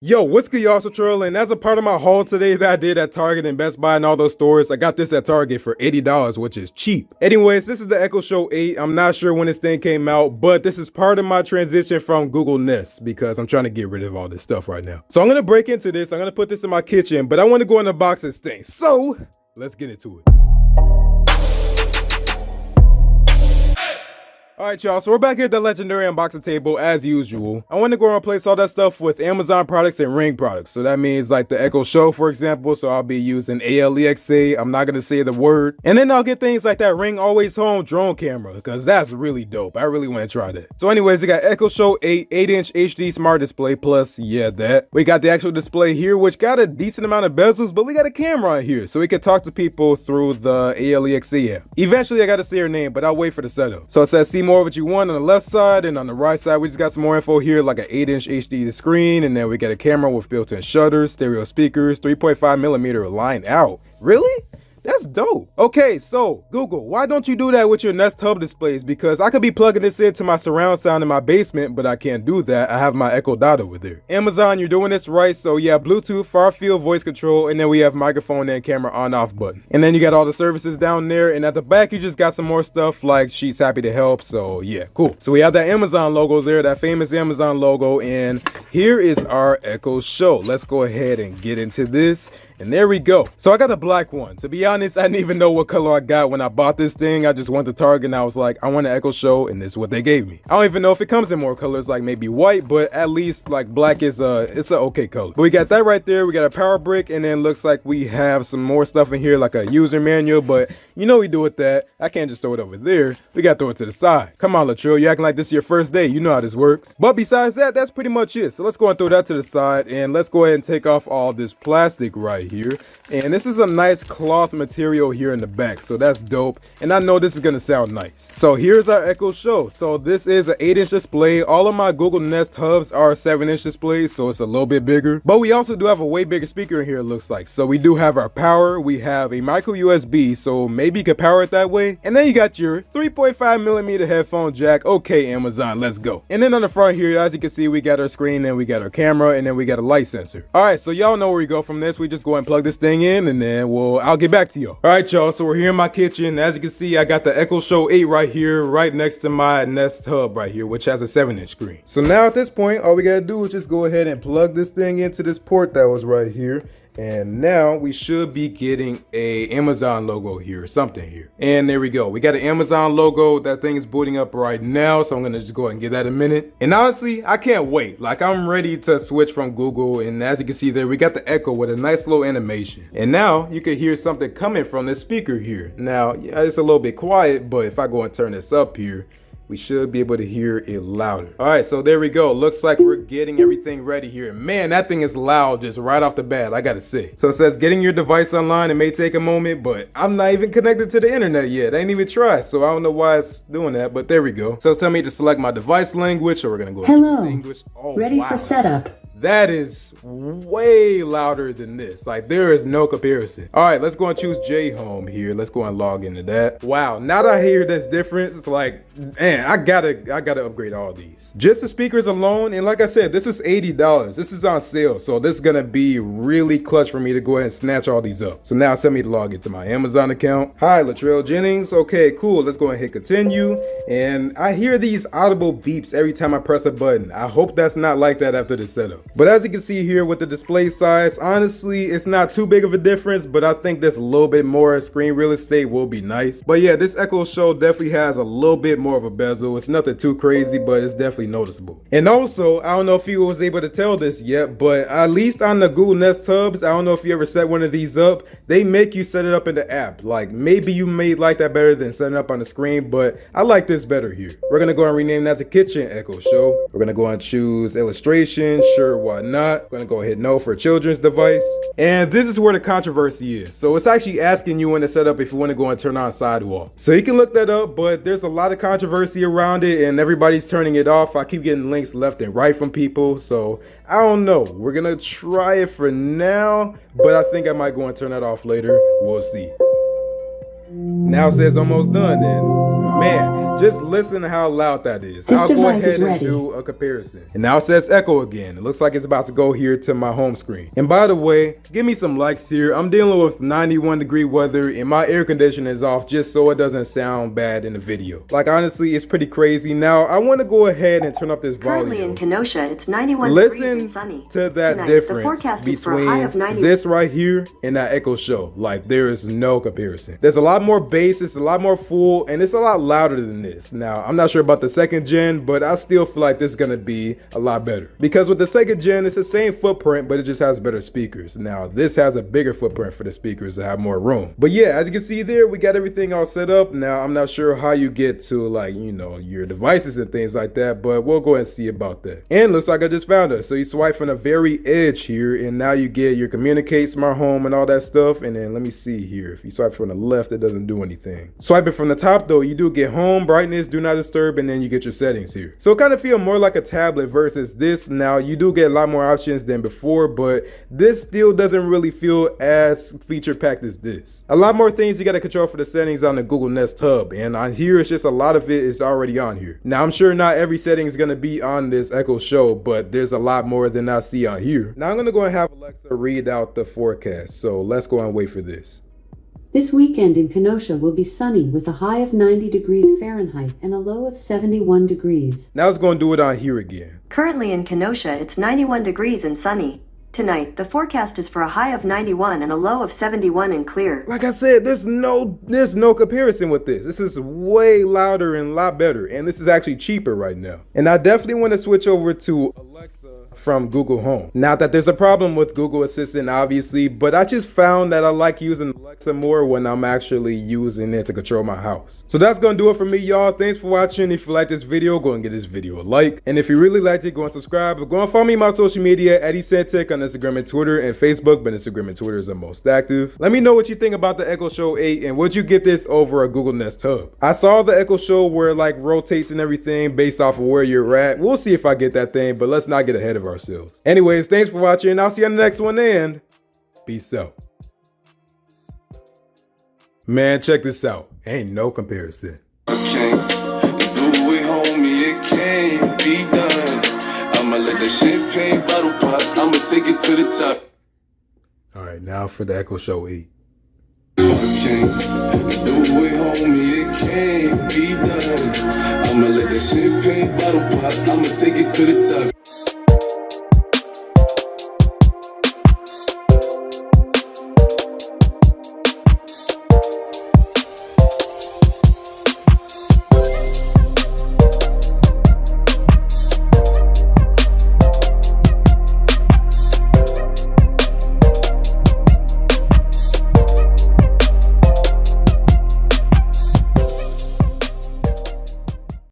Yo, what's good, y'all? So Latrell, and as a part of my haul today that I did at Target and Best Buy and all those stores, I got this at Target for $80, which is cheap. Anyways, this is the Echo Show 8. I'm not sure when this thing came out, but this is part of my transition from Google Nest because I'm trying to get rid of all this stuff right now. So I'm gonna break into this. I'm gonna put this in my kitchen, but I want to go in the box this thing. So let's get into it. Alright, y'all, so we're back here at the legendary unboxing table as usual. I want to go and replace all that stuff with Amazon products and Ring products. So that means like the Echo Show, for example. So I'll be using ALEXA. I'm not going to say the word. And then I'll get things like that Ring Always Home drone camera because that's really dope. I really want to try that. So anyways, we got Echo Show 8, 8-inch HD smart display plus, yeah, that. We got the actual display here, which got a decent amount of bezels, but we got a camera on here. So we can talk to people through the ALEXA app. Eventually, I got to say her name, but I'll wait for the setup. So it says see more of what you want on the left side, and on the right side we just got some more info here, like an 8-inch HD screen, and then we got a camera with built-in shutters, stereo speakers, 3.5mm line out. Really? That's dope. Okay, so Google, why don't you do that with your Nest Hub displays? Because I could be plugging this into my surround sound in my basement, but I can't do that. I have my Echo Dot over there. Amazon, you're doing this right. So yeah, Bluetooth, far field voice control, and then we have microphone and camera on off button. And then you got all the services down there, and at the back you just got some more stuff like she's happy to help. So yeah, cool. So we have that Amazon logo there, that famous Amazon logo, and here is our Echo Show. Let's go ahead and get into this. And there we go. So I got the black one. To be honest, I didn't even know what color I got when I bought this thing. I just went to Target and I was like, I want an Echo Show, and this is what they gave me. I don't even know if it comes in more colors, like maybe white, but at least like black is it's an okay color. But we got that right there. We got a power brick, and then looks like we have some more stuff in here, like a user manual, but you know we do with that. I can't just throw it over there. We gotta throw it to the side. Come on, Latrell, you acting like this is your first day. You know how this works. But besides that, that's pretty much it. So let's go and throw that to the side, and let's go ahead and take off all this plastic right here. And this is a nice cloth material here in the back, so that's dope. And I know this is gonna sound nice. So here's our Echo Show. So this is an 8-inch display. All of my Google Nest Hubs are 7-inch displays, so it's a little bit bigger. But we also do have a way bigger speaker in here, it looks like. So we do have our power. We have a micro USB, so maybe you could power it that way. And then you got your 3.5mm headphone jack. Okay, Amazon, let's go. And then on the front here, as you can see, we got our screen, and we got our camera, and then we got a light sensor. All right, so y'all know where we go from this. We just go and plug this thing in, and then I'll get back to y'all. All right, y'all, so we're here in my kitchen. As you can see, I got the Echo Show 8 right here, right next to my Nest Hub right here, which has a 7-inch screen. So now at this point, all we gotta do is just go ahead and plug this thing into this port that was right here. And now we should be getting a Amazon logo here, or something here. And there we go. We got an Amazon logo. That thing is booting up right now. So I'm gonna just go ahead and give that a minute. And honestly, I can't wait. Like, I'm ready to switch from Google. And as you can see there, we got the Echo with a nice little animation. And now you can hear something coming from the speaker here. Now, yeah, it's a little bit quiet, but if I go and turn this up here, we should be able to hear it louder. All right, so there we go. Looks like we're getting everything ready here. Man, that thing is loud just right off the bat, I gotta say. So it says getting your device online. It may take a moment, but I'm not even connected to the internet yet. I ain't even tried, so I don't know why it's doing that, but there we go. So it's telling me to select my device language, so we're gonna go Hello. English. Oh, Ready wow. for setup. That is way louder than this. Like, there is no comparison. All right, let's go and choose J Home here. Let's go and log into that. Wow, now that I hear this difference, it's like, man, I gotta upgrade all these. Just the speakers alone, and like I said, this is $80. This is on sale, so this is gonna be really clutch for me to go ahead and snatch all these up. So now it's telling me to log into my Amazon account. Hi, Latrell Jennings. Okay, cool. Let's go ahead and hit continue. And I hear these audible beeps every time I press a button. I hope that's not like that after the setup. But as you can see here with the display size, honestly, it's not too big of a difference, but I think this a little bit more screen real estate will be nice. But yeah, this Echo Show definitely has a little bit more of a bezel. It's nothing too crazy, but it's definitely noticeable. And also, I don't know if you was able to tell this yet, but at least on the Google Nest Hubs, I don't know if you ever set one of these up, they make you set it up in the app. Like, maybe you may like that better than setting it up on the screen, but I like this better here. We're gonna go and rename that to Kitchen Echo Show. We're gonna go and choose illustration, sure, why not? Gonna go ahead no for a children's device. And this is where the controversy is. So it's actually asking you in the setup if you want to go and turn on sidewall. So you can look that up, but there's a lot of controversy around it and everybody's turning it off. I keep getting links left and right from people, so I don't know. We're gonna try it for now, but I think I might go and turn that off later. We'll see. Now it says almost done, and Man, just listen to how loud that is. This I'll go device ahead is and ready. do a comparison. And now it says echo again. It looks like it's about to go here to my home screen. And by the way, give me some likes here. I'm dealing with 91-degree weather and my air conditioner is off just so it doesn't sound bad in the video. Like honestly, it's pretty crazy. Now I want to go ahead and turn up this volume. Currently in Kenosha, it's 91 degrees and sunny. Listen to that Tonight, difference the forecast is for a high of between 90. this right here and that Echo Show. Like there is no comparison. There's a lot more bass, it's a lot more full, and it's a lot louder than this. Now, I'm not sure about the second gen, but I still feel like this is gonna be a lot better. Because with the second gen, it's the same footprint, but it just has better speakers. Now, this has a bigger footprint for the speakers to have more room. But yeah, as you can see there, we got everything all set up. Now, I'm not sure how you get to like, you know, your devices and things like that, but we'll go ahead and see about that. And looks like I just found it. So you swipe from the very edge here, and now you get your communicate, smart home, and all that stuff. And then let me see here. If you swipe from the left, it doesn't do anything. Swiping from the top though, you do get home, brightness, do not disturb, and then you get your settings here. So it kind of feel more like a tablet versus this. Now you do get a lot more options than before, but this still doesn't really feel as feature packed as this. A lot more things you got to control for the settings on the Google Nest Hub, and on here it's just a lot of it is already on here. Now I'm sure not every setting is going to be on this Echo Show, but there's a lot more than I see on here. Now I'm going to go and have Alexa read out the forecast, so let's go and wait for this. This weekend in Kenosha will be sunny with a high of 90 degrees Fahrenheit and a low of 71 degrees. Now it's going to do it on here again. Currently in Kenosha, it's 91 degrees and sunny. Tonight, the forecast is for a high of 91 and a low of 71 and clear. Like I said, there's no comparison with this. This is way louder and a lot better, and this is actually cheaper right now. And I definitely want to switch over to Alexa from Google Home. Not that there's a problem with Google Assistant, obviously, but I just found that I like using Alexa more when I'm actually using it to control my house. So that's gonna do it for me, y'all. Thanks for watching. If you like this video, go and give this video a like. And if you really liked it, go and subscribe. Go and follow me on my social media at ECentech on Instagram and Twitter and Facebook, but Instagram and Twitter is the most active. Let me know what you think about the Echo Show 8 and would you get this over a Google Nest Hub? I saw the Echo Show where it like rotates and everything based off of where you're at. We'll see if I get that thing, but let's not get ahead of ourselves. Anyways, thanks for watching. I'll see you on the next one and peace out. Man, check this out. Ain't no comparison. Okay, do it, homie, it can't be done. I'ma let the champagne bottle pop, I'ma take it to the top. All right, now for the Echo Show 8. Okay, do it, homie, it can't be done. I'ma let the champagne bottle pop, I'ma take it to the top.